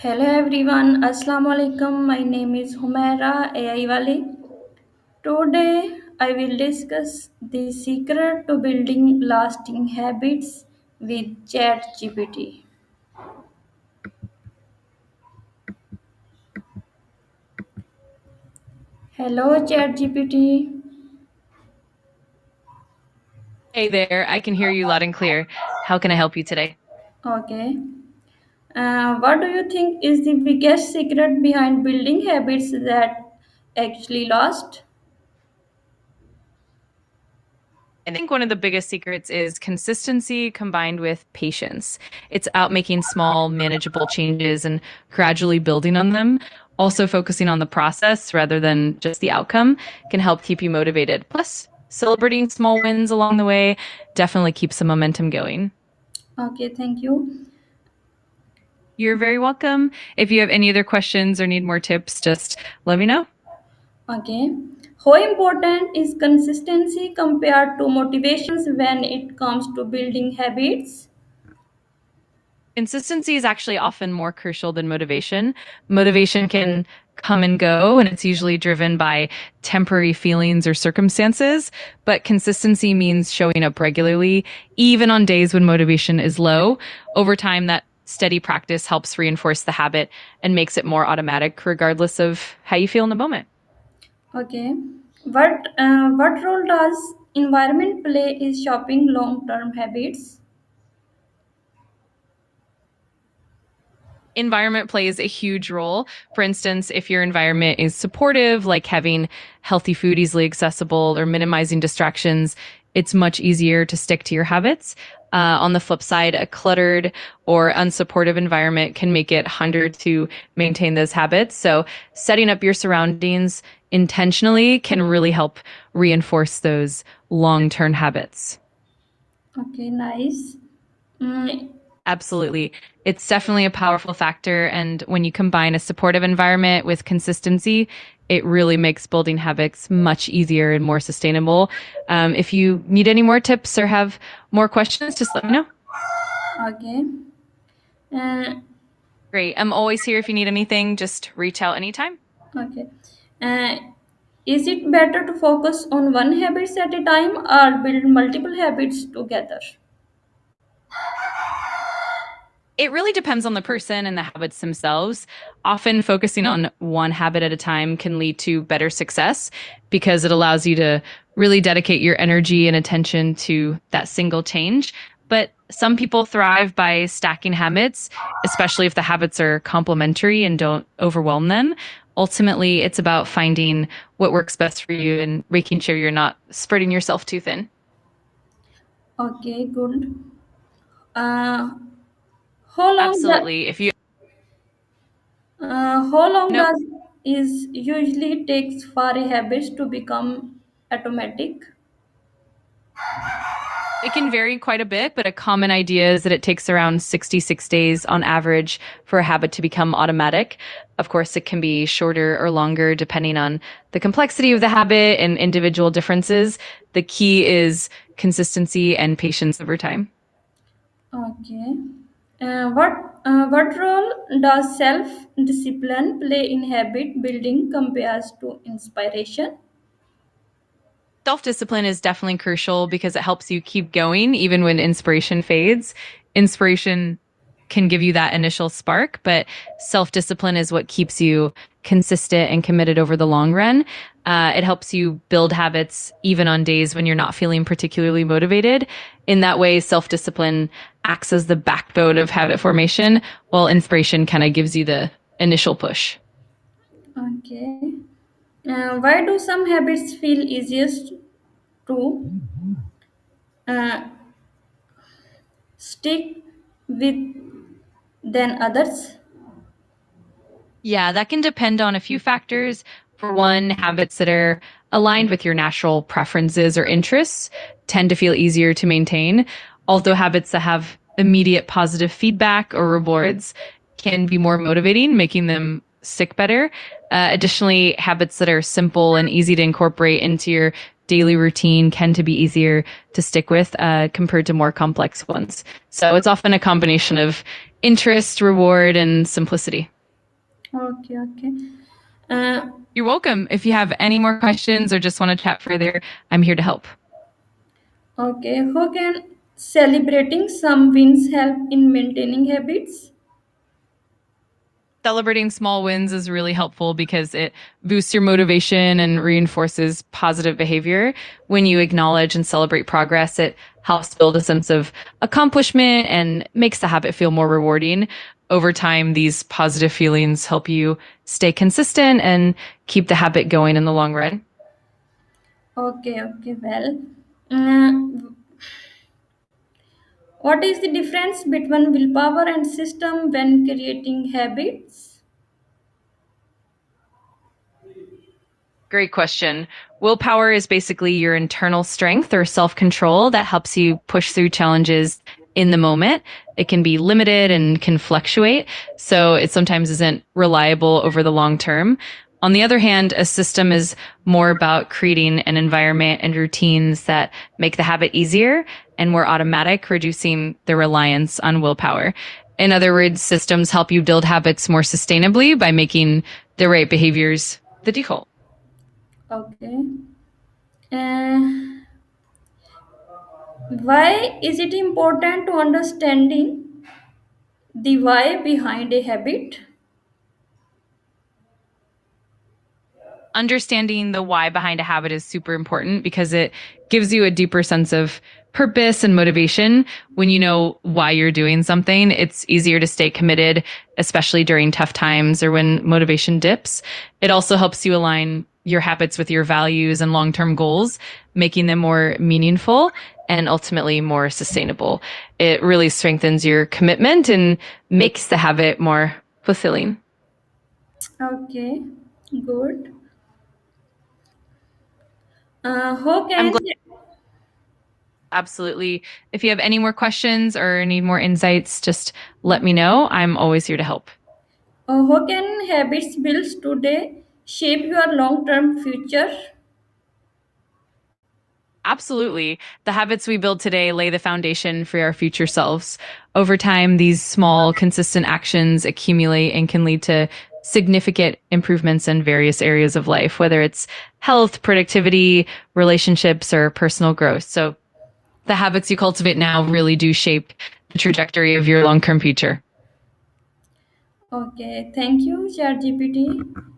Hello everyone, Assalamu alaikum. My name is Humaira AI Wali. Today I will discuss the secret to building lasting habits with chatgpt. Hello chatgpt. Hey there, I can hear you loud and clear. How can I help you today? Okay. What do you think is the biggest secret behind building habits that actually last? I think one of the biggest secrets is consistency combined with patience. It's about making small, manageable changes and gradually building on them. Also, focusing on the process rather than just the outcome can help keep you motivated. Plus, celebrating small wins along the way definitely keeps the momentum going. Okay, thank you. You're very welcome. If you have any other questions or need more tips, just let me know. Okay. How important is consistency compared to motivations when it comes to building habits? Consistency is actually often more crucial than motivation. Motivation can come and go, and it's usually driven by temporary feelings or circumstances. But consistency means showing up regularly, even on days when motivation is low. Over time, that steady practice helps reinforce the habit and makes it more automatic, regardless of how you feel in the moment. Okay. What role does environment play in shaping long-term habits? Environment plays a huge role. For instance, if your environment is supportive, like having healthy food easily accessible or minimizing distractions, it's much easier to stick to your habits. On the flip side, a cluttered or unsupportive environment can make it harder to maintain those habits. So, setting up your surroundings intentionally can really help reinforce those long term habits. Okay, nice. Mm, Absolutely. It's definitely a powerful factor. And when you combine a supportive environment with consistency, it really makes building habits much easier and more sustainable. If you need any more tips or have more questions, just let me know. okay. Uh, Great. I'm always here if you need anything. Just reach out anytime. okay. Uh, is it better to focus on one habit at a time or build multiple habits together? It really depends on the person and the habits themselves. Often focusing on one habit at a time can lead to better success because it allows you to really dedicate your energy and attention to that single change. But some people thrive by stacking habits, especially if the habits are complementary and don't overwhelm them. Ultimately, it's about finding what works best for you and making sure you're not spreading yourself too thin. Okay, good. Uh, how long does Absolutely. If you how long know does is usually takes for a habit to become automatic? it can vary quite a bit, but a common idea is that it takes around 66 days on average for a habit to become automatic. Of course, it can be shorter or longer depending on the complexity of the habit and individual differences. The key is consistency and patience over time. Okay. What role does self discipline play in habit building compared to inspiration? Self discipline is definitely crucial because it helps you keep going even when inspiration fades. Inspiration can give you that initial spark, but self discipline is what keeps you consistent and committed over the long run. It helps you build habits even on days when you're not feeling particularly motivated. In that way, self discipline acts as the backbone of habit formation, while inspiration kind of gives you the initial push. Okay. Why do some habits feel easiest to uh, stick with than others? Yeah, that can depend on a few factors. For one, habits that are aligned with your natural preferences or interests tend to feel easier to maintain, although habits that have immediate positive feedback or rewards can be more motivating, making them stick better. Additionally, habits that are simple and easy to incorporate into your daily routine tend to be easier to stick with compared to more complex ones. So it's often a combination of interest, reward, and simplicity. Okay, okay. Uh, You're welcome. If you have any more questions or just want to chat further, I'm here to help. okay. How can celebrating some wins help in maintaining habits? Celebrating small wins is really helpful because it boosts your motivation and reinforces positive behavior. When you acknowledge and celebrate progress, it helps build a sense of accomplishment and makes the habit feel more rewarding. Over time, these positive feelings help you stay consistent and keep the habit going in the long run. Okay, okay. Well, uh, what is the difference between willpower and system when creating habits? Great question. Willpower is basically your internal strength or self control that helps you push through challenges in the moment. It can be limited and can fluctuate, so it sometimes isn't reliable over the long term. On the other hand, a system is more about creating an environment and routines that make the habit easier and more automatic, reducing the reliance on willpower. In other words, systems help you build habits more sustainably by making the right behaviors the default. Okay. Uh, why is it important to understanding the why behind a habit? Understanding the why behind a habit is super important because it gives you a deeper sense of purpose and motivation. When you know why you're doing something, it's easier to stay committed, especially during tough times or when motivation dips. It also helps you align your habits with your values and long term goals, making them more meaningful and ultimately more sustainable. It really strengthens your commitment and makes the habit more fulfilling. Okay, good. How I'm can glad. Absolutely. If you have any more questions or need more insights, just let me know. I'm always here to help. how can habits built today shape your long-term future? Absolutely. The habits we build today lay the foundation for our future selves. Over time, these small, consistent actions accumulate and can lead to significant improvements in various areas of life, whether it's health, productivity, relationships, or personal growth. So the habits you cultivate now really do shape the trajectory of your long term future. Okay, thank you, ChatGPT.